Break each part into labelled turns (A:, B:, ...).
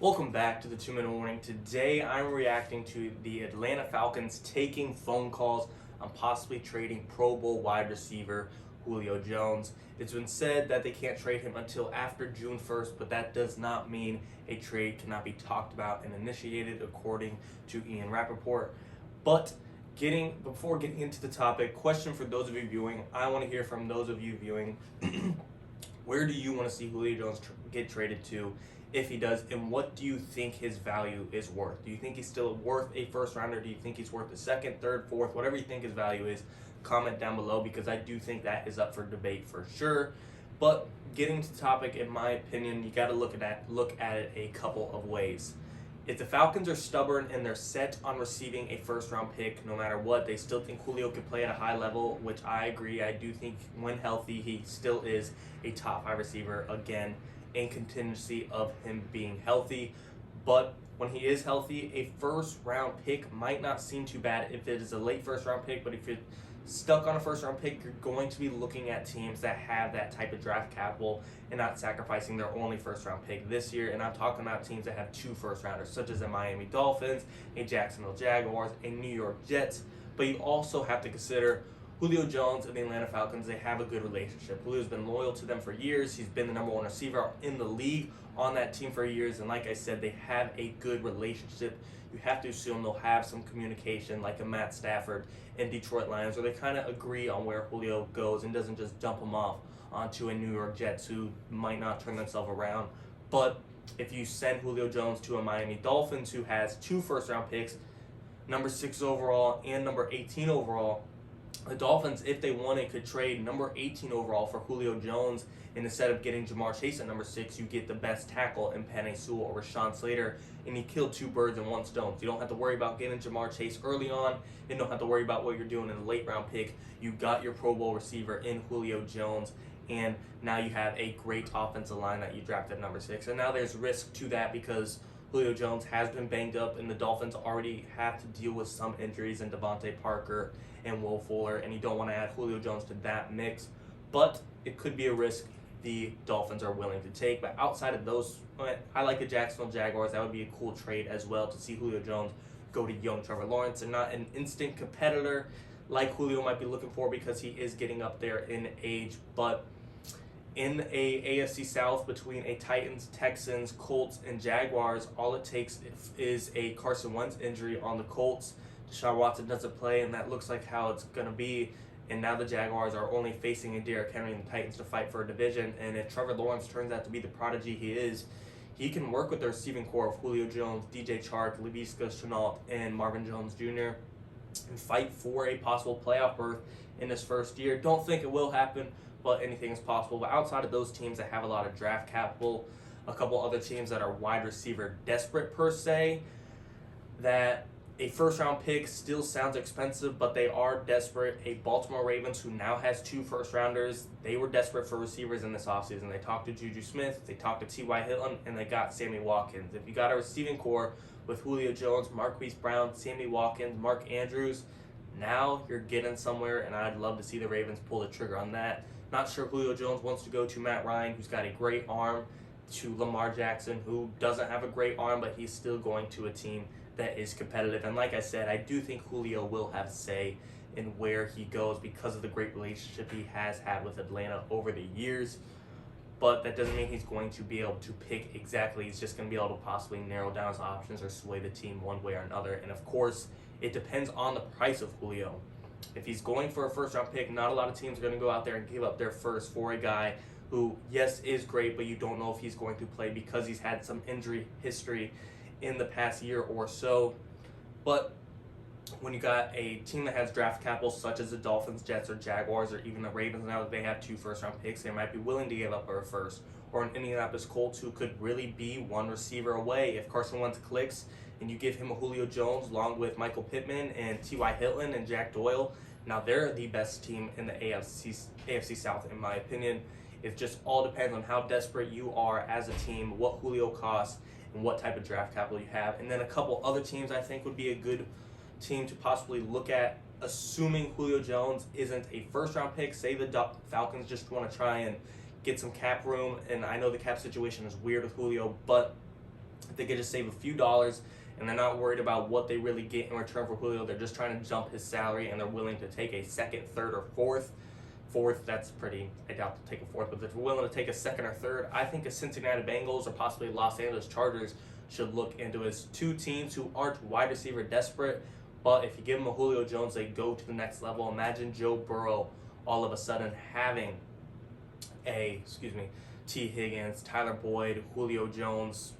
A: Welcome back to the 2-Minute Warning. Today I'm reacting to the Atlanta Falcons taking phone calls on possibly trading Pro Bowl wide receiver Julio Jones. It's been said that they can't trade him until after June 1st, but that does not mean a trade cannot be talked about and initiated according to Ian Rappaport. But before getting into the topic, question for those of you viewing, I want to hear from those of you viewing, where do you want to see Julio Jones get traded to? If he does, and what do you think his value is worth? Do you think he's still worth a first rounder? Do you think he's worth a second, third, fourth, whatever you think his value is? Comment down below, because I do think that is up for debate for sure. But getting to the topic, in my opinion, you got to look at it a couple of ways. If the Falcons are stubborn and they're set on receiving a first round pick no matter what, they still think Julio could play at a high level, which I agree. I do think when healthy, he still is a top 5 receiver again, in contingency of him being healthy. But when he is healthy, a first round pick might not seem too bad if it is a late first round pick. But if you're stuck on a first round pick, you're going to be looking at teams that have that type of draft capital and not sacrificing their only first round pick this year. And I'm talking about teams that have 2 first rounders, such as the Miami Dolphins, a Jacksonville Jaguars, a New York Jets. But you also have to consider Julio Jones and the Atlanta Falcons. They have a good relationship. Julio's been loyal to them for years. He's been the number 1 receiver in the league on that team for years. And like I said, they have a good relationship. You have to assume they'll have some communication, like a Matt Stafford and Detroit Lions, where they kind of agree on where Julio goes and doesn't just dump him off onto a New York Jets who might not turn themselves around. But if you send Julio Jones to a Miami Dolphins who has 2 first round picks, number 6 overall and number 18 overall, the Dolphins, if they wanted, could trade number 18 overall for Julio Jones, and instead of getting Jamar Chase at number 6, you get the best tackle in Penei Sewell or Rashawn Slater, and you kill 2 birds in 1 stone. So you don't have to worry about getting Jamar Chase early on, and don't have to worry about what you're doing in the late round pick. You got your Pro Bowl receiver in Julio Jones, and now you have a great offensive line that you drafted at number 6. And now there's risk to that because Julio Jones has been banged up, and the Dolphins already have to deal with some injuries in Devontae Parker and Will Fuller, and you don't want to add Julio Jones to that mix. But it could be a risk the Dolphins are willing to take. But outside of those, I like the Jacksonville Jaguars. That would be a cool trade as well, to see Julio Jones go to young Trevor Lawrence and not an instant competitor like Julio might be looking for, because he is getting up there in age. But in a AFC South between a Titans, Texans, Colts, and Jaguars, all it takes is a Carson Wentz injury on the Colts. Deshaun Watson doesn't play, and that looks like how it's going to be. And now the Jaguars are only facing a Derrick Henry and the Titans to fight for a division. And if Trevor Lawrence turns out to be the prodigy he is, he can work with the receiving core of Julio Jones, DJ Chark, Laviska Shenault, and Marvin Jones Jr. and fight for a possible playoff berth in his first year. Don't think it will happen, but anything is possible. But outside of those teams that have a lot of draft capital, a couple other teams that are wide receiver desperate per se, that a first round pick still sounds expensive, but they are desperate. A Baltimore Ravens who now has 2 first rounders. They were desperate for receivers in this offseason. They talked to Juju Smith, they talked to T.Y. Hilton, and they got Sammy Watkins. If you got a receiving core with Julio Jones, Marquise Brown, Sammy Watkins, Mark Andrews, now you're getting somewhere, and I'd love to see the Ravens pull the trigger on that. Not sure Julio Jones wants to go to Matt Ryan, who's got a great arm, to Lamar Jackson, who doesn't have a great arm, but he's still going to a team that is competitive. And like I said, I do think Julio will have say in where he goes because of the great relationship he has had with Atlanta over the years. But that doesn't mean he's going to be able to pick exactly. He's just going to be able to possibly narrow down his options or sway the team one way or another. And of course, it depends on the price of Julio. If he's going for a first round pick, not a lot of teams are going to go out there and give up their first for a guy who, yes, is great, but you don't know if he's going to play because he's had some injury history in the past year or so. But when you got a team that has draft capital, such as the Dolphins, Jets, or Jaguars, or even the Ravens, now that they have 2 first round picks, they might be willing to give up a first. Or an Indianapolis Colts who could really be 1 receiver away. If Carson Wentz clicks and you give him a Julio Jones along with Michael Pittman and T.Y. Hilton and Jack Doyle, now they're the best team in the AFC South, in my opinion. It just all depends on how desperate you are as a team, what Julio costs, and what type of draft capital you have. And then a couple other teams I think would be a good team to possibly look at, assuming Julio Jones isn't a first round pick. Say the Falcons just want to try and get some cap room, and I know the cap situation is weird with Julio, but they could just save a few dollars, and they're not worried about what they really get in return for Julio. They're just trying to jump his salary, and they're willing to take a second, third, or fourth. Fourth, that's pretty, I doubt they'll take a fourth, but if they're willing to take a second or third, I think a Cincinnati Bengals or possibly Los Angeles Chargers should look into his two teams who aren't wide receiver desperate, but if you give them a Julio Jones, they go to the next level. Imagine Joe Burrow all of a sudden having T. Higgins, Tyler Boyd, Julio Jones.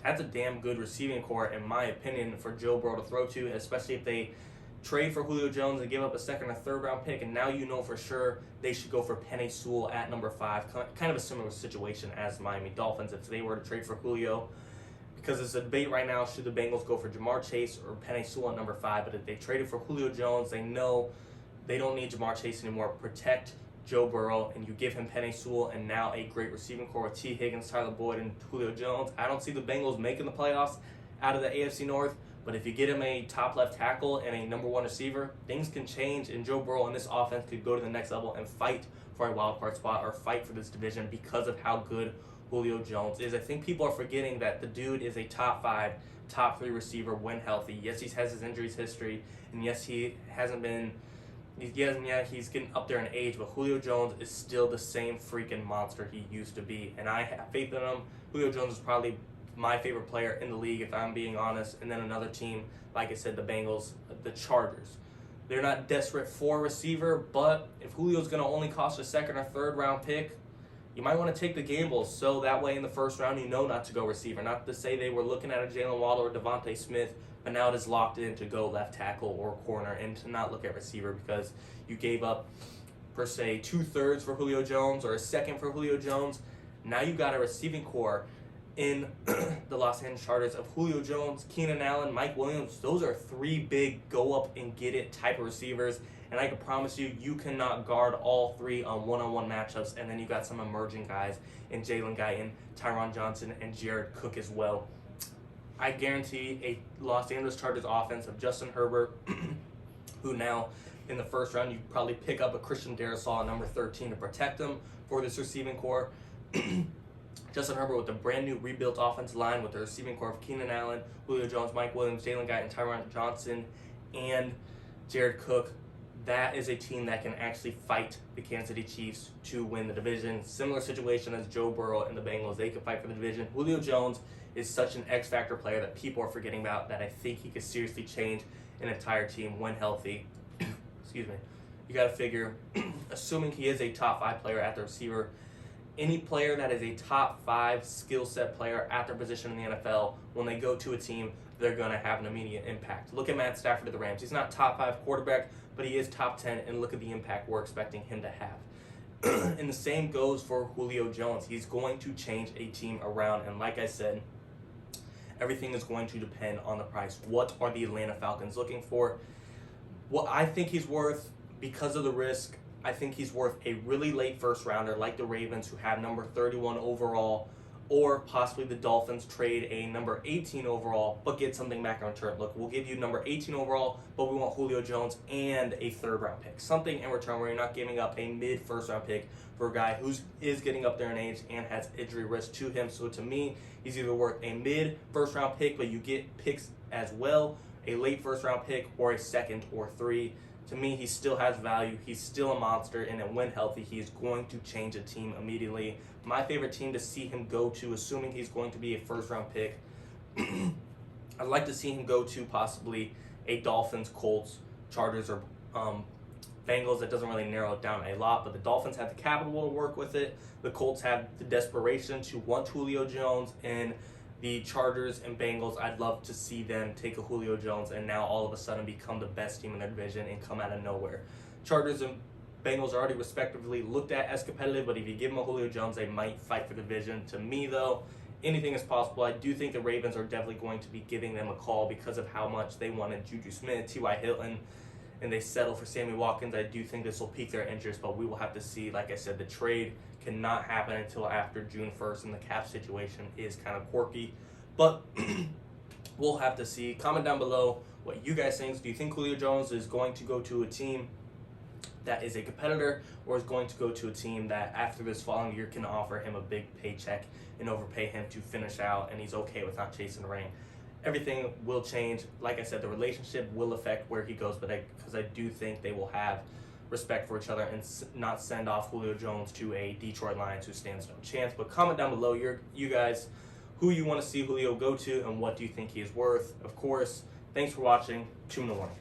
A: That's a damn good receiving core, in my opinion, for Joe Burrow to throw to, especially if they trade for Julio Jones and give up a second or third round pick, and now you know for sure they should go for Penei Sewell at number 5. Kind of a similar situation as Miami Dolphins if they were to trade for Julio, because it's a debate right now, should the Bengals go for Jamar Chase or Penei Sewell at number 5, but if they traded for Julio Jones, they know they don't need Jamar Chase anymore. Protect Joe Burrow, and you give him Penei Sewell and now a great receiving core with T. Higgins, Tyler Boyd, and Julio Jones. I don't see the Bengals making the playoffs out of the AFC North, but if you get him a top left tackle and a number 1 receiver, things can change, and Joe Burrow and this offense could go to the next level and fight for a wild card spot or fight for this division because of how good Julio Jones is. I think people are forgetting that the dude is a top 5, top 3 receiver when healthy. Yes, he has his injuries history, and yes, he's getting up there in age, but Julio Jones is still the same freaking monster he used to be, and I have faith in him. Julio Jones is probably my favorite player in the league, if I'm being honest. And then another team, like I said, the Bengals, the Chargers. They're not desperate for a receiver, but if Julio's going to only cost a second or third round pick, you might want to take the gamble, so that way in the first round you know not to go receiver. Not to say they were looking at a Jalen Waddle or Devontae Smith, but now it is locked in to go left tackle or corner and to not look at receiver because you gave up, per se, 2/3 for Julio Jones or a second for Julio Jones. Now you got a receiving core in the Los Angeles Chargers of Julio Jones, Keenan Allen, Mike Williams. Those are 3 big go-up-and-get-it type of receivers, and I can promise you, you cannot guard all 3 on one-on-one matchups, and then you got some emerging guys in Jalen Guyton, Tyron Johnson, and Jared Cook as well. I guarantee a Los Angeles Chargers offense of Justin Herbert, who now in the first round you probably pick up a Christian Darrisaw at number 13 to protect him for this receiving core. Justin Herbert with a brand new rebuilt offensive line with the receiving core of Keenan Allen, Julio Jones, Mike Williams, Jalen Guyton, Tyron Johnson, and Jared Cook. That is a team that can actually fight the Kansas City Chiefs to win the division. Similar situation as Joe Burrow and the Bengals. They can fight for the division. Julio Jones is such an X-factor player that people are forgetting about, that I think he could seriously change an entire team when healthy. Excuse me. You got to figure, assuming he is a top 5 player at the receiver, any player that is a top 5 skill set player at their position in the NFL, when they go to a team, they're going to have an immediate impact. Look at Matt Stafford of the Rams. He's not top 5 quarterback, but he is top 10, and look at the impact we're expecting him to have. And the same goes for Julio Jones. He's going to change a team around, and like I said, everything is going to depend on the price. What are the Atlanta Falcons looking for? What I think he's worth, because of the risk, I think he's worth a really late first rounder like the Ravens, who have number 31 overall, or possibly the Dolphins trade a number 18 overall but get something back in return. Look, we'll give you number 18 overall, but we want Julio Jones and a 3rd round pick. Something in return where you're not giving up a mid first round pick for a guy who is getting up there in age and has injury risk to him. So to me, he's either worth a mid first round pick, but you get picks as well, a late first round pick, or a 2nd or 3. To me, he still has value. He's still a monster, and when healthy, he's going to change a team immediately. My favorite team to see him go to, assuming he's going to be a first-round pick, I'd like to see him go to possibly a Dolphins, Colts, Chargers, or Bengals. That doesn't really narrow it down a lot, but the Dolphins have the capital to work with it. The Colts have the desperation to want Julio Jones, and the Chargers and Bengals, I'd love to see them take a Julio Jones and now all of a sudden become the best team in their division and come out of nowhere. Chargers and Bengals are already respectively looked at as competitive, but if you give them a Julio Jones, they might fight for the division. To me, though, anything is possible. I do think the Ravens are definitely going to be giving them a call because of how much they wanted Juju Smith, T.Y. Hilton, and they settled for Sammy Watkins. I do think this will pique their interest, but we will have to see. Like I said, the trade cannot happen until after June 1st, and the cap situation is kind of quirky. But we'll have to see. Comment down below what you guys think. Do you think Julio Jones is going to go to a team that is a competitor, or is going to go to a team that after this following year can offer him a big paycheck and overpay him to finish out, and he's okay with not chasing the ring. Everything will change. Like I said, the relationship will affect where he goes, but because I do think they will have respect for each other and not send off Julio Jones to a Detroit Lions who stands no chance. But comment down below, you guys, who you want to see Julio go to and what do you think he is worth. Of course, thanks for watching. 2-minute warning.